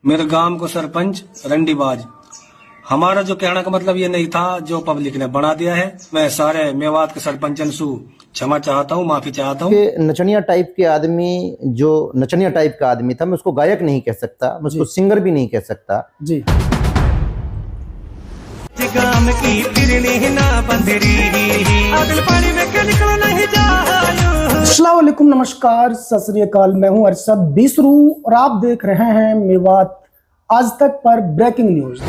मेरे गांव को सरपंच रंडीबाज। हमारा जो कहने का मतलब ये नहीं था, जो पब्लिक ने बना दिया है। मैं सारे मेवात के सरपंचन सु क्षमा चाहता हूँ, माफी चाहता हूँ। नचनिया टाइप के आदमी, जो नचनिया टाइप का आदमी था, मैं उसको गायक नहीं कह सकता, मैं उसको सिंगर भी नहीं कह सकता जी। अस्सलाम वालेकुम, नमस्कार, सत श्री अकाल। मैं हूं अरशद बीसरू और आप देख रहे हैं मेवात आज तक पर ब्रेकिंग न्यूज।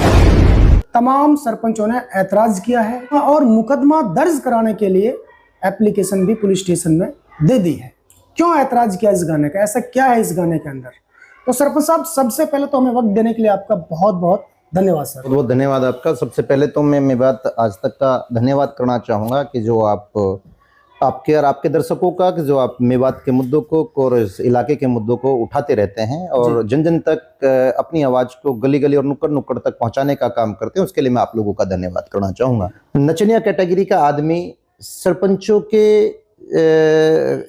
तमाम सरपंचों ने ऐतराज किया है और मुकदमा दर्ज कराने के लिए एप्लीकेशन भी पुलिस स्टेशन में दे दी है। क्यों ऐतराज किया इस गाने का, ऐसा क्या है इस गाने के अंदर? तो सरपंच साहब, सबसे पहले तो हमें वक्त देने के लिए आपका बहुत बहुत धन्यवाद सर। बहुत धन्यवाद आपका। सबसे पहले तो मैं मेवात आज तक का धन्यवाद करना चाहूँगा कि जो आपके और आपके दर्शकों का कि जो आप मेवात के मुद्दों को और इस इलाके के मुद्दों को उठाते रहते हैं और जन जन तक अपनी आवाज़ को गली गली और नुक्कड़ नुक्कड़ तक पहुंचाने का काम करते हैं, उसके लिए मैं आप लोगों का धन्यवाद करना चाहूँगा। नचनिया कैटेगरी का आदमी सरपंचों के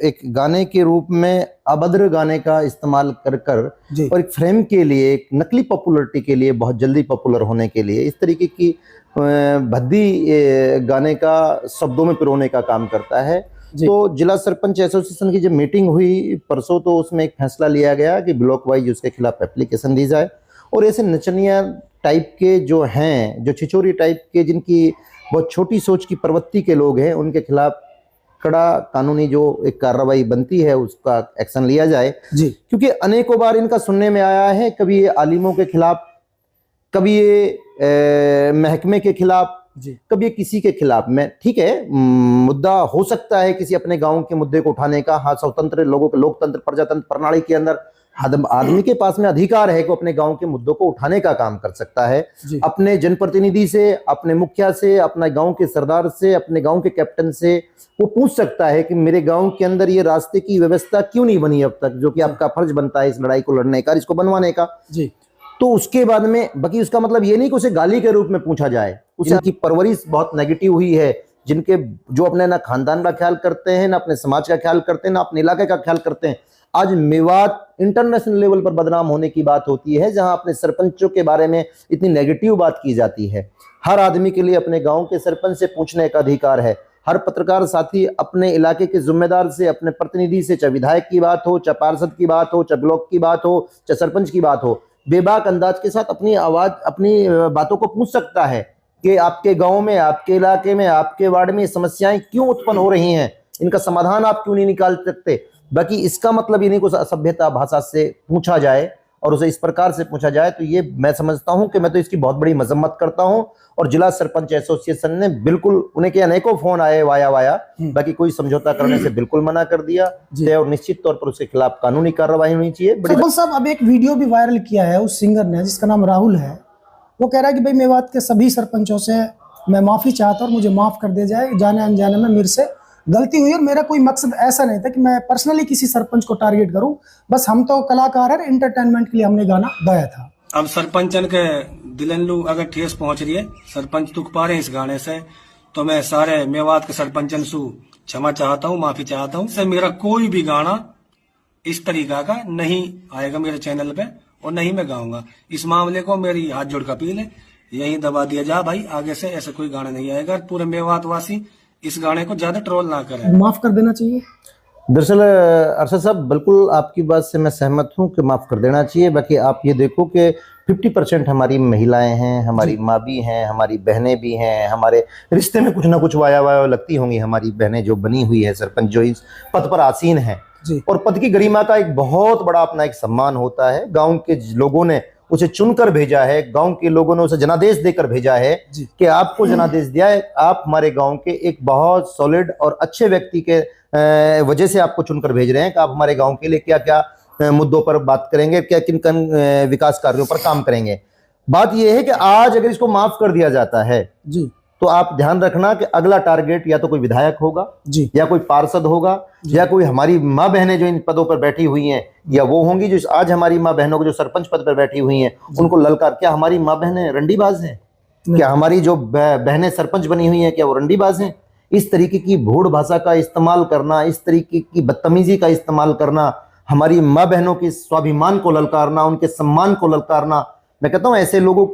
एक गाने के रूप में अभद्र गाने का इस्तेमाल कर और एक फ्रेम के लिए, एक नकली पॉपुलरिटी के लिए, बहुत जल्दी पॉपुलर होने के लिए इस तरीके की भद्दी गाने का शब्दों में पिरोने का काम करता है। तो जिला सरपंच एसोसिएशन की जब मीटिंग हुई परसों, तो उसमें एक फैसला लिया गया कि ब्लॉक वाइज उसके खिलाफ एप्लीकेशन दी जाए और ऐसे नचनिया टाइप के जो हैं, जो छिचोरी टाइप के, जिनकी बहुत छोटी सोच की प्रवृत्ति के लोग हैं, उनके खिलाफ कड़ा कानूनी जो एक कार्रवाई बनती है उसका एक्शन लिया जाए जी। क्योंकि अनेकों बार इनका सुनने में आया है, कभी ये आलिमों के खिलाफ, कभी ये महकमे के खिलाफ, कभी ये किसी के खिलाफ। में ठीक है, मुद्दा हो सकता है किसी अपने गांव के मुद्दे को उठाने का। हाँ, स्वतंत्र लोगों के लोकतंत्र प्रजातंत्र प्रणाली के अंदर आदमी के पास में अधिकार है कि अपने गांव के मुद्दों को उठाने का काम कर सकता है। अपने जनप्रतिनिधि से, अपने मुखिया से, अपने गांव के सरदार से, अपने गांव के कैप्टन से वो पूछ सकता है कि मेरे गांव के अंदर ये रास्ते की व्यवस्था क्यों नहीं बनी अब तक, जो कि आपका फर्ज बनता है इस लड़ाई को लड़ने का, इसको बनवाने का जी। तो उसके बाद में बाकी उसका मतलब ये नहीं कि उसे गाली के रूप में पूछा जाए। उनकी परवरिश बहुत नेगेटिव हुई है, जिनके जो अपने ना खानदान का ख्याल करते हैं, ना अपने समाज का ख्याल करते हैं, ना अपने इलाके का ख्याल करते हैं। आज मेवात इंटरनेशनल लेवल पर बदनाम होने की बात होती है, जहां अपने सरपंचों के बारे में इतनी नेगेटिव बात की जाती है। हर आदमी के लिए अपने गांव के सरपंच से पूछने का अधिकार है। हर पत्रकार साथी अपने इलाके के जिम्मेदार से, अपने प्रतिनिधि से, चाहे विधायक की बात हो, चाहे पार्षद की बात हो, चाहे ब्लॉक की बात हो, चाहे सरपंच की बात हो, बेबाक अंदाज के साथ अपनी आवाज, अपनी बातों को पूछ सकता है कि आपके गांव में, आपके इलाके में, आपके वार्ड में समस्याएं क्यों उत्पन्न हो रही हैं, इनका समाधान आप क्यों नहीं निकाल सकते। बाकी इसका मतलब ये नहीं कि असभ्यता भाषा से पूछा जाए और उसे इस प्रकार से पूछा जाए, तो ये मैं समझता हूं कि मैं तो इसकी बहुत बड़ी मजम्मत करता हूं। और जिला सरपंच एसोसिएशन ने बिल्कुल, उन्हें के अनेकों फोन आए वाया, बाकी कोई समझौता करने से बिल्कुल मना कर दिया और निश्चित तौर पर उसके खिलाफ कानूनी कार्रवाई होनी चाहिए। सरपंच साहब, अब एक वीडियो भी वायरल किया है उस सिंगर ने, जिसका नाम राहुल है। वो कह रहा है कि भाई मेवात के सभी सरपंचों से मैं माफी चाहता हूँ, मुझे माफ कर दिया जाए, जाने अनजाने में मेरे से गलती हुई और मेरा कोई मकसद ऐसा नहीं था कि मैं पर्सनली किसी सरपंच को टारगेट करूं, बस हम तो कलाकार है, एंटरटेनमेंट के लिए हमने गाना गाया था। अब सरपंचन के दिलनलू अगर ठेस पहुंच रही है, सरपंच दुख पा रहे हैं इस गाने से, तो मैं सारे मेवात के सरपंचन सु क्षमा चाहता हूँ, माफी चाहता हूँ। इससे मेरा कोई भी गाना इस तरीका का नहीं आएगा मेरे चैनल पे और नहीं मैं गाऊंगा। इस मामले को मेरी हाथ जोड़ कर अपील है, यही दबा दिया जा भाई, आगे से ऐसा कोई गाना नहीं आएगा। पूरे मेवात वासी इस गाने को ज्यादा ट्रोल ना करें, माफ कर देना चाहिए। दरअसल अरशद साहब, बिल्कुल आपकी बात से मैं सहमत हूं कि माफ़ कर देना चाहिए। बाकी आप ये देखो कि 50% हमारी महिलाएं हैं, हमारी माँ भी हैं, हमारी बहनें भी हैं, हमारे रिश्ते में कुछ ना कुछ वाया लगती होंगी हमारी बहनें जो बनी हुई है सरपंच, जो इस पद पर आसीन है। और पद की गरिमा का एक बहुत बड़ा अपना एक सम्मान होता है। गाँव के लोगों ने उसे चुनकर भेजा है, गांव के लोगों ने उसे जनादेश देकर भेजा है कि आपको जनादेश दिया है, आप हमारे गांव के एक बहुत सॉलिड और अच्छे व्यक्ति के वजह से आपको चुनकर भेज रहे हैं कि आप हमारे गांव के लिए क्या क्या मुद्दों पर बात करेंगे, क्या किन किन विकास कार्यों पर काम करेंगे। बात यह है कि आज अगर इसको माफ कर दिया जाता है जी, तो आप ध्यान रखना कि अगला टारगेट या तो कोई विधायक होगा जी, या कोई पार्षद होगा, या कोई हमारी माँ बहनें जो इन पदों पर बैठी हुई हैं, या वो होंगी जो आज हमारी माँ बहनों को जो सरपंच पद पर बैठी हुई हैं, उनको ललकार, क्या हमारी माँ बहनें रंडीबाज हैं? क्या हमारी जो बहनें सरपंच बनी हुई हैं, क्या वो रंडीबाज हैं? इस तरीके की भूड़ भाषा का इस्तेमाल करना, इस तरीके की बदतमीजी का इस्तेमाल करना, हमारी माँ बहनों के स्वाभिमान को ललकारना, उनके सम्मान को ललकारना। मैं कहता हूं ऐसे लोगों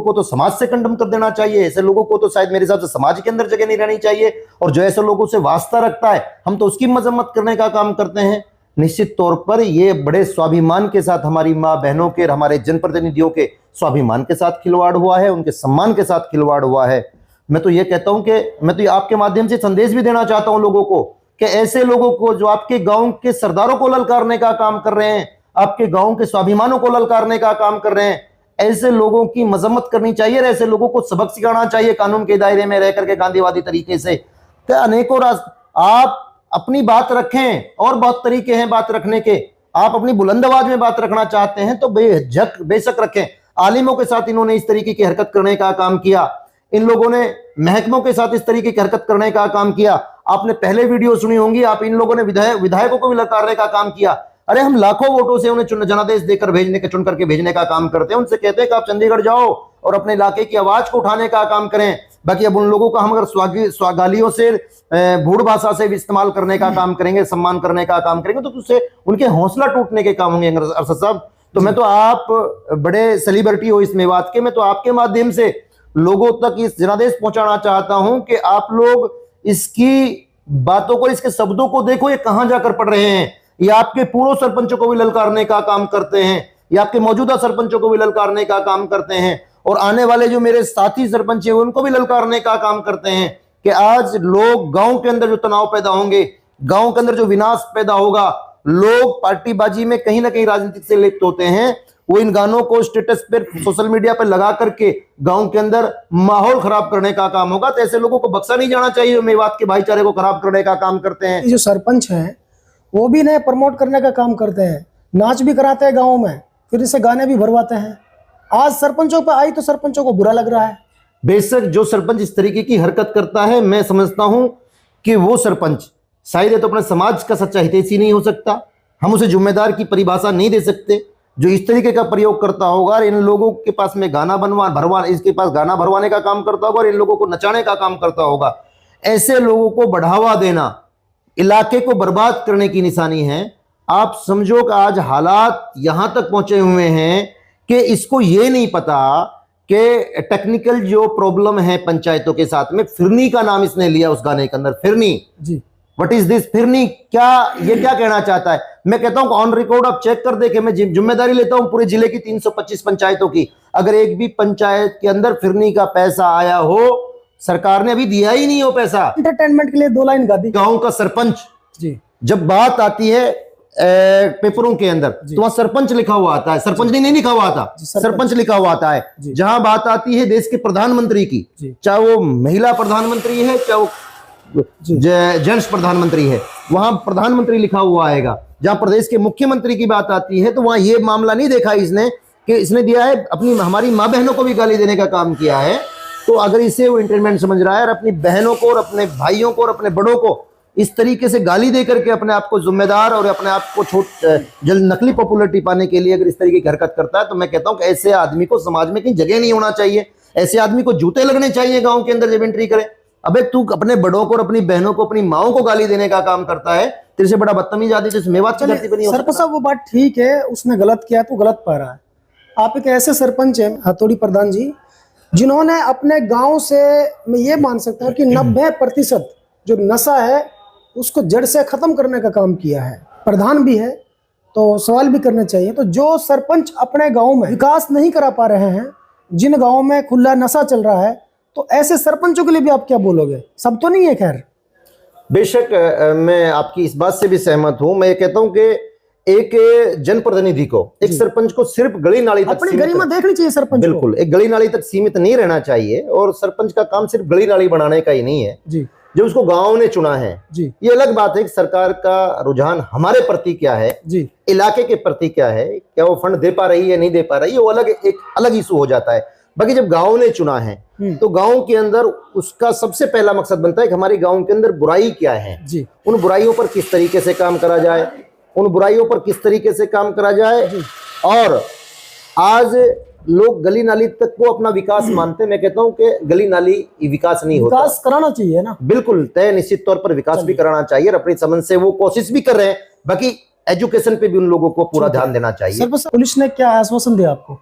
को तो समाज से कंडम कर देना चाहिए। ऐसे लोगों को तो शायद मेरे हिसाब से समाज के अंदर जगह नहीं रहनी चाहिए। और जो ऐसे लोगों से वास्ता रखता है, हम तो उसकी मजम्मत करने का काम करते हैं। निश्चित तौर पर ये बड़े स्वाभिमान के साथ हमारी माँ बहनों के, हमारे जनप्रतिनिधियों के स्वाभिमान के साथ खिलवाड़ हुआ है, उनके सम्मान के साथ खिलवाड़ हुआ है। मैं तो ये कहता हूं कि मैं तो आपके माध्यम से संदेश भी देना चाहता हूं लोगों को कि ऐसे लोगों को जो आपके गांव के सरदारों को ललकारने का काम कर रहे हैं, आपके गांव के स्वाभिमानों को ललकारने का काम कर रहे हैं, ऐसे लोगों की मजम्मत करनी चाहिए और ऐसे लोगों को सबक सिखाना चाहिए कानून के दायरे में रह करके गांधीवादी तरीके से। तो अनेकों आप अपनी बात रखें, और बहुत तरीके हैं बात रखने के। आप अपनी बुलंद आवाज में बात रखना चाहते हैं तो बेशक रखें। आलिमों के साथ इन्होंने इस तरीके की हरकत करने का काम किया, इन लोगों ने महकमों के साथ इस तरीके की हरकत करने का काम किया। आपने पहले वीडियो सुनी होंगी, आप इन लोगों ने विधायकों को भी ललकारने का काम किया। अरे हम लाखों वोटों से उन्हें जनादेश देकर चुन करके भेजने का काम करते हैं। उनसे कहते हैं कि आप चंडीगढ़ जाओ और अपने इलाके की आवाज को उठाने का काम करें। बाकी अब उन लोगों का हम अगर स्वागालियों से, भूड़ भाषा से भी इस्तेमाल करने का काम करेंगे, सम्मान करने का काम करेंगे, तो उससे उनके हौसला टूटने के काम होंगे। अरशद साहब, तो मैं तो, आप बड़े सेलिब्रिटी हो इस मेवात के, मैं तो आपके माध्यम से लोगों तक इस जनादेश पहुंचाना चाहता हूं कि आप लोग इसकी बातों को, इसके शब्दों को देखो, ये कहां जाकर पड़ रहे हैं। ये आपके पूर्व सरपंचों को भी ललकारने का काम करते हैं, ये आपके मौजूदा सरपंचों को भी ललकारने का काम करते हैं, और आने वाले जो मेरे साथी सरपंच हैं उनको भी ललकारने का काम करते हैं कि आज लोग गांव के अंदर जो तनाव पैदा होंगे, गांव के अंदर जो विनाश पैदा होगा, लोग पार्टीबाजी में कहीं ना कहीं राजनीति से लिप्त होते हैं, वो इन गानों को स्टेटस पर, सोशल मीडिया पर लगा करके गांव के अंदर माहौल खराब करने का काम होगा। तो ऐसे लोगों को बख्शा नहीं जाना चाहिए, मेवात के भाईचारे को खराब करने का काम करते हैं। जो सरपंच हैं वो भी नए प्रमोट करने का काम करते हैं, नाच भी कराते हैं गाँव में, फिर इसे गाने भी भरवाते हैं। आज सरपंचों पर आई तो सरपंचों को बुरा लग रहा है। बेशक जो सरपंच इस तरीके की हरकत करता है, मैं समझता हूं कि वो सरपंच शायद तो अपने समाज का सच्चा हितैषी नहीं हो सकता। हम उसे जिम्मेदार की परिभाषा नहीं दे सकते जो इस तरीके का प्रयोग करता होगा और इन लोगों के पास में इसके पास गाना भरवाने का काम करता होगा और इन लोगों को नचाने का काम करता होगा। ऐसे लोगों को बढ़ावा देना इलाके को बर्बाद करने की निशानी है। आप समझो कि आज हालात यहां तक पहुंचे हुए हैं कि इसको ये नहीं पता कि टेक्निकल जो प्रॉब्लम है पंचायतों के साथ में, फिरनी का नाम इसने लिया उस गाने के अंदर, फिरनी जी, व्हाट इज दिस फिरनी, ये क्या कहना चाहता है। मैं कहता हूं ऑन रिकॉर्ड आप चेक कर देखे, मैं जिम्मेदारी लेता हूं पूरे जिले की 325 पंचायतों की, अगर एक भी पंचायत के अंदर फिरनी का पैसा आया हो, सरकार ने अभी दिया ही नहीं हो पैसा। एंटरटेनमेंट के लिए 2 लाइन गा दी। गांव का सरपंच जी, जब बात आती है पेपरों के अंदर तो वहां सरपंच लिखा हुआ आता है, सरपंच नहीं लिखा हुआ आता, सरपंच लिखा हुआ आता है। जहां बात आती है देश के प्रधानमंत्री की, चाहे वो महिला प्रधानमंत्री है, चाहे वो जेंट्स प्रधानमंत्री है, वहां प्रधानमंत्री लिखा हुआ आएगा। जहां प्रदेश के मुख्यमंत्री की बात आती है तो वहां ये मामला नहीं देखा इसने कि इसने दिया है हमारी माँ बहनों को भी गाली देने का काम किया है। तो अगर इसे वो इंटरटेनमेंट समझ रहा है और अपनी बहनों को और अपने भाइयों को और अपने बड़ों को इस तरीके से गाली दे करके अपने आप को जिम्मेदार और अपने आप को जल्द नकली पॉपुलरिटी पाने के लिए अगर इस तरीके की हरकत करता है, तो मैं कहता हूं कि ऐसे आदमी को समाज में कहीं जगह नहीं होना चाहिए। ऐसे आदमी को जूते लगने चाहिए गांव के अंदर जब एंट्री करे। अबे तू अपने बड़ों को और अपनी बहनों को, अपनी माओ को गाली देने का काम करता है, तेरे से बड़ा बदतमीज आदमी तो मेवात की धरती पर नहीं हो सकता। साहब वो बात ठीक है, उसने गलत किया तो गलत पा रहा है। आप एक ऐसे सरपंच हैं हथौड़ी प्रधान जी, जिन्होंने अपने गांव से, मैं ये मान सकता हूँ कि 90% जो नशा है उसको जड़ से खत्म करने का काम किया है। प्रधान भी है तो सवाल भी करने चाहिए। तो जो सरपंच अपने गांव में विकास नहीं करा पा रहे हैं, जिन गांव में खुला नशा चल रहा है, तो ऐसे सरपंचों के लिए भी आप क्या बोलोगे? सब तो नहीं है खैर। बेशक मैं आपकी इस बात से भी सहमत हूं। मैं ये कहता हूं कि एक जनप्रतिनिधि को, एक सरपंच को सिर्फ गली नाली तक अपनी गरिमा देखनी चाहिए सरपंच। बिल्कुल, एक गली नाली तक सीमित नहीं रहना चाहिए। और सरपंच का काम सिर्फ गली नाली बनाने का ही नहीं है जी, जो उसको गांव ने चुना है जी। ये अलग बात है कि सरकार का रुझान हमारे प्रति क्या है जी, इलाके के प्रति क्या है, क्या वो फंड दे पा रही है नहीं दे पा रही है, वो एक अलग इशू हो जाता है। बाकी जब गांव ने चुना है तो गांव के अंदर उसका सबसे पहला मकसद बनता है कि हमारे गांव के अंदर बुराई क्या है जी, उन बुराइयों पर किस तरीके से काम करा जाए, उन बुराइयों पर किस तरीके से काम करा जाए। और आज लोग गली नाली तक को अपना विकास मानते हैं। मैं कहता हूं कि गली नाली विकास नहीं होता, विकास कराना चाहिए ना, बिल्कुल तय निश्चित तौर पर विकास भी कराना चाहिए और अपनी समझ से वो कोशिश भी कर रहे हैं। बाकी एजुकेशन पे भी उन लोगों को पूरा ध्यान देना चाहिए। सरपंच, पुलिस ने क्या आश्वासन दिया आपको?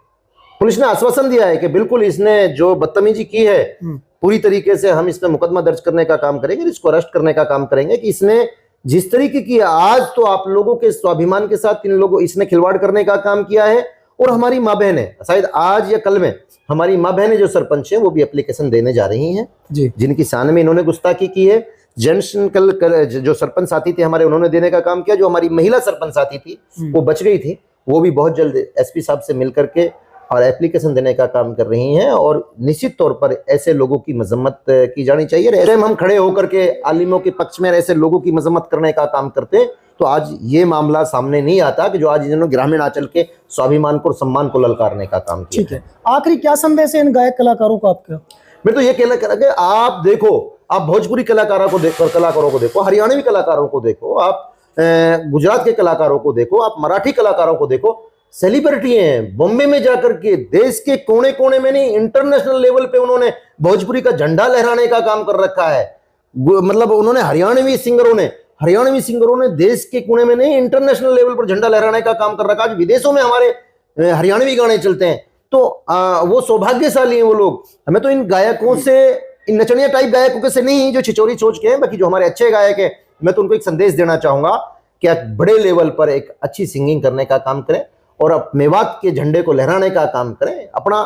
पुलिस ने आश्वासन दिया है कि बिल्कुल इसने जो बदतमीजी की है पूरी तरीके से हम इसमें मुकदमा दर्ज करने का काम करेंगे, इसको अरेस्ट करने का काम करेंगे। कि इसने जिस तरीके की आज तो आप लोगों के स्वाभिमान के साथ इन लोगों इसने खिलवाड़ करने का काम किया है। और हमारी माँ बहनें शायद आज या कल में हमारी माँ बहनें जो सरपंच है वो भी एप्लीकेशन देने जा रही हैं जी, जिनकी शान में इन्होंने गुस्ताखी की है। जेंट्स कल जो सरपंच साथी थे हमारे, उन्होंने देने का काम किया। जो हमारी महिला सरपंच साथी थी वो बच गई थी, वो भी बहुत जल्द एसपी साहब से मिल करके और एप्लीकेशन देने का काम कर रही हैं। और निश्चित तौर पर ऐसे लोगों की मजम्मत की जानी चाहिए। ऐसे हम खड़े होकर के आलिमों के पक्ष में ऐसे लोगों की मजम्मत करने का काम करते हैं तो आज ये मामला सामने नहीं आता कि जो आज इन्होंने ग्रामीण आंचल के स्वाभिमान को और सम्मान को ललकारने का काम किया। ठीक है, आखिरी क्या संदेश है इन गायक कलाकारों को आपका? मैं तो ये कहना कि आप देखो, आप भोजपुरी कलाकारों को देखो, हरियाणवी कलाकारों को देखो, आप गुजरात के कलाकारों को देखो, आप मराठी कलाकारों को देखो, सेलिब्रिटी हैं। बॉम्बे में जाकर के देश के कोने कोने में नहीं, इंटरनेशनल लेवल पे उन्होंने भोजपुरी का झंडा लहराने का काम कर रखा है। मतलब उन्होंने हरियाणवी सिंगरों ने देश के कोने में नहीं, इंटरनेशनल लेवल पर झंडा लहराने का काम कर रखा है। आज विदेशों में हमारे हरियाणवी गाने चलते हैं तो वो सौभाग्यशाली हैं वो लोग। हमें तो इन गायकों से, इन नचनिया टाइप गायकों से नहीं जो छिचोरी सोच के हैं, बाकी जो हमारे अच्छे गायक हैं, मैं तो उनको एक संदेश देना चाहूंगा कि आप बड़े लेवल पर एक अच्छी सिंगिंग करने का काम करें और अब मेवात के झंडे को लहराने का काम करें। अपना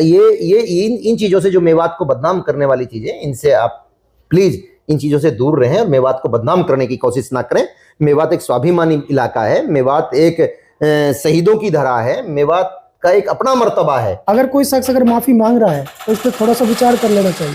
ये इन चीजों से, जो मेवात को बदनाम करने वाली चीजें, इनसे आप प्लीज इन चीजों से दूर रहें और मेवात को बदनाम करने की कोशिश ना करें। मेवात एक स्वाभिमानी इलाका है, मेवात एक शहीदों की धरा है, मेवात का एक अपना मर्तबा है। अगर कोई शख्स अगर माफी मांग रहा है तो इस पर थोड़ा सा विचार कर लेना चाहिए।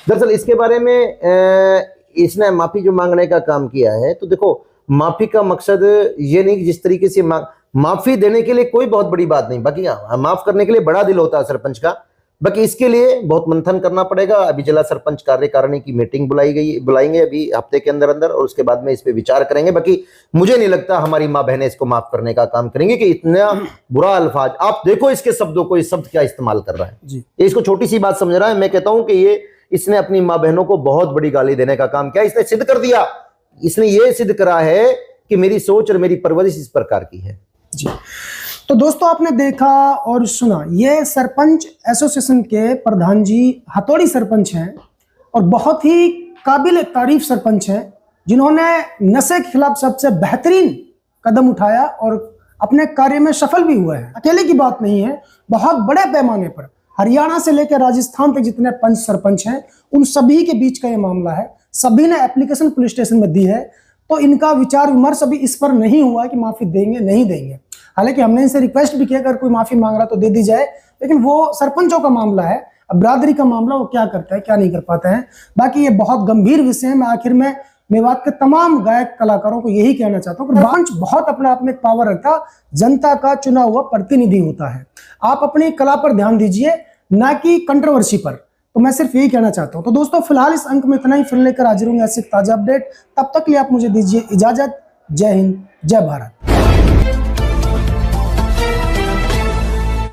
दरअसल इसके बारे में इसने माफी जो मांगने का काम किया है, तो देखो माफी का मकसद ये नहीं कि जिस तरीके से माफी देने के लिए कोई बहुत बड़ी बात नहीं, बाकी माफ करने के लिए बड़ा दिल होता है सरपंच का। बाकी इसके लिए बहुत मंथन करना पड़ेगा। अभी जिला सरपंच कार्यकारिणी की मीटिंग बुलाएंगे अभी हफ्ते के अंदर अंदर, और उसके बाद में इस पे विचार करेंगे। बाकी मुझे नहीं लगता हमारी माँ बहनें इसको माफ करने का काम करेंगे कि इतना बुरा अल्फाज, आप देखो इसके शब्दों को, इस शब्द क्या इस्तेमाल कर रहा है जी। ये इसको छोटी सी बात समझ रहा है। मैं कहता हूं कि ये इसने अपनी माँ बहनों को बहुत बड़ी गाली देने का काम किया। इसने सिद्ध कर दिया, इसने ये सिद्ध करा है कि मेरी सोच और मेरी परवरिश इस प्रकार की है जी। तो दोस्तों, आपने देखा और सुना, ये सरपंच एसोसिएशन के प्रधान जी हथौड़ी सरपंच हैं और बहुत ही काबिल तारीफ सरपंच हैं, जिन्होंने नशे के खिलाफ सबसे बेहतरीन कदम उठाया और अपने कार्य में सफल भी हुए हैं। अकेले की बात नहीं है, बहुत बड़े पैमाने पर हरियाणा से लेकर राजस्थान तक जितने पंच सरपंच हैं उन सभी के बीच का ये मामला है। सभी ने एप्लीकेशन पुलिस स्टेशन में दी है, तो इनका विचार विमर्श अभी इस पर नहीं हुआ कि माफी देंगे नहीं देंगे। हालांकि हमने इनसे रिक्वेस्ट भी किया अगर कोई माफी मांग रहा तो दे दी जाए, लेकिन वो सरपंचों का मामला है, अब बरादरी का मामला, वो क्या करता है क्या नहीं कर पाते हैं। बाकी ये बहुत गंभीर विषय है। मैं आखिर में मेवात के तमाम गायक कलाकारों को यही कहना चाहता हूँ कि सरपंच बहुत अपने आप में एक पावर रखता, जनता का चुना हुआ प्रतिनिधि होता है। आप अपनी कला पर ध्यान दीजिए, ना कि कंट्रोवर्सी पर। तो मैं सिर्फ यही कहना चाहता हूँ। तो दोस्तों, फिलहाल इस अंक में इतना ही, फिर लेकर हाजिर होंगे ऐसे ताजा अपडेट। तब तक के लिए आप मुझे दीजिए इजाजत। जय हिंद, जय भारत।